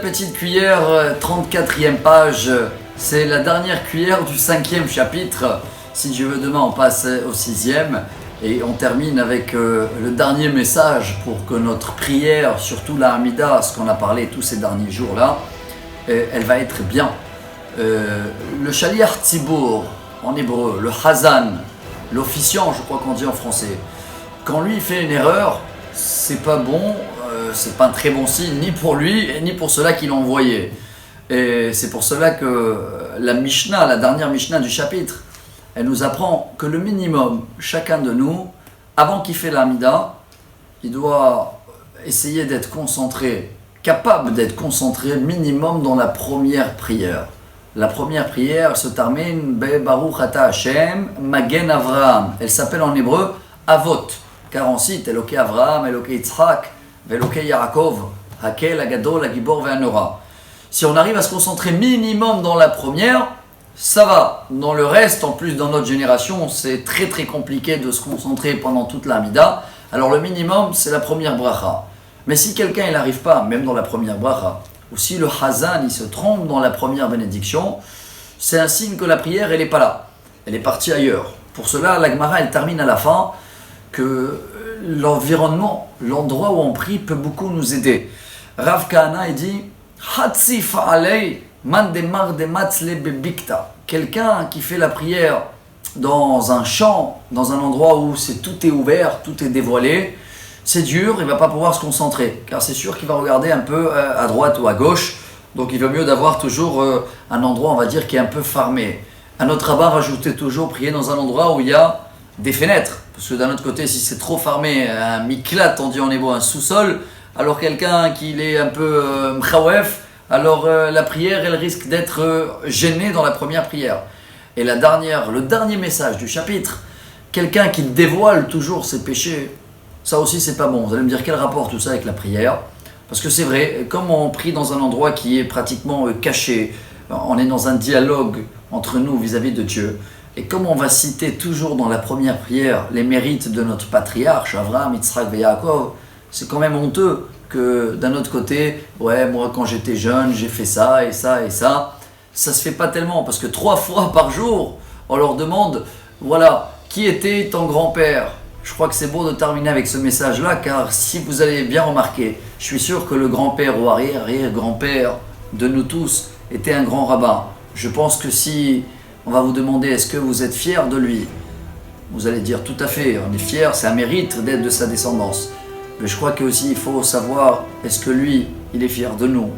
petite cuillère, 34e page, c'est la dernière cuillère du 5e chapitre. Si Dieu veut, demain on passe au 6e et on termine avec le dernier message pour que notre prière, surtout la Hamida, ce qu'on a parlé tous ces derniers jours-là, elle va être bien. Le Shaliach Tzibour, en hébreu, le Hazan, l'officiant, je crois qu'on dit en français, quand lui fait une erreur, c'est pas bon, c'est pas un très bon signe, ni pour lui, ni pour ceux-là qui l'ont envoyé. Et c'est pour cela que la Mishnah, la dernière Mishnah du chapitre, elle nous apprend que le minimum, chacun de nous, avant qu'il fait l'Amida, il doit essayer d'être concentré, capable d'être concentré minimum dans la première prière. La première prière se termine Be Baruch Ata Hashem Magen Avraham. Elle s'appelle en hébreu Avot, car on cite Eloké Avraham, Eloké Yitzhak, Eloké Yaakov, Hakel, Agadol, Agibor, Ve'anora. Si on arrive à se concentrer minimum dans la première, ça va. Dans le reste, en plus dans notre génération, c'est très très compliqué de se concentrer pendant toute la Hamida. Alors le minimum, c'est la première bracha. Mais si quelqu'un il n'arrive pas, même dans la première bracha, ou si le Hazan il se trompe dans la première bénédiction, c'est un signe que la prière elle n'est pas là. Elle est partie ailleurs. Pour cela, la Gemara elle termine à la fin que l'environnement, l'endroit où on prie peut beaucoup nous aider. Rav Kahana il dit Hatzif alei man demar dematzle bebikta. Quelqu'un qui fait la prière dans un champ, dans un endroit où tout est ouvert, tout est dévoilé, c'est dur, il ne va pas pouvoir se concentrer, car c'est sûr qu'il va regarder un peu à droite ou à gauche, donc il vaut mieux d'avoir toujours un endroit, on va dire, qui est un peu fermé. Un autre rabbin rajoutait toujours prier dans un endroit où il y a des fenêtres, parce que d'un autre côté, si c'est trop fermé, un miklat, on dit en hébreu, un sous-sol, alors quelqu'un qui est un peu mchawef, alors la prière, elle risque d'être gênée dans la première prière. Et le dernier message du chapitre, quelqu'un qui dévoile toujours ses péchés, ça aussi c'est pas bon. Vous allez me dire quel rapport tout ça avec la prière? Parce que c'est vrai, comme on prie dans un endroit qui est pratiquement caché, on est dans un dialogue entre nous vis-à-vis de Dieu, et comme on va citer toujours dans la première prière les mérites de notre patriarche, Avraham, Yitzhak et Yaakov, c'est quand même honteux que d'un autre côté, ouais, moi quand j'étais jeune, j'ai fait ça et ça et ça. Ça se fait pas tellement, parce que 3 fois par jour, on leur demande, voilà, qui était ton grand-père? Je crois que c'est beau de terminer avec ce message-là, car si vous avez bien remarqué, je suis sûr que le grand-père ou arrière-grand-père de nous tous était un grand rabbin. Je pense que si on va vous demander, est-ce que vous êtes fiers de lui? Vous allez dire, tout à fait, on est fiers, c'est un mérite d'être de sa descendance. Mais je crois qu'aussi il faut savoir, est-ce que lui, il est fier de nous?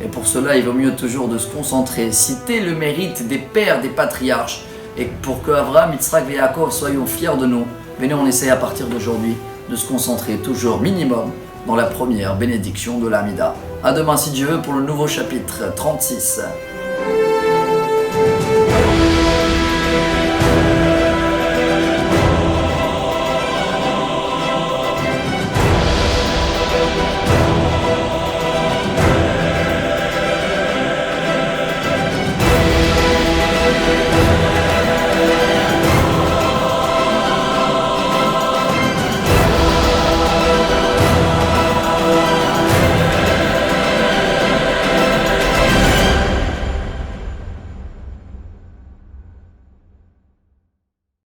Et pour cela, il vaut mieux toujours de se concentrer, citer le mérite des pères, des patriarches, et pour que Avraham, Yitzhak et Yaakov soyons fiers de nous, venez, on essaie à partir d'aujourd'hui de se concentrer toujours minimum dans la première bénédiction de l'Hamida. À demain si Dieu veut pour le nouveau chapitre 36.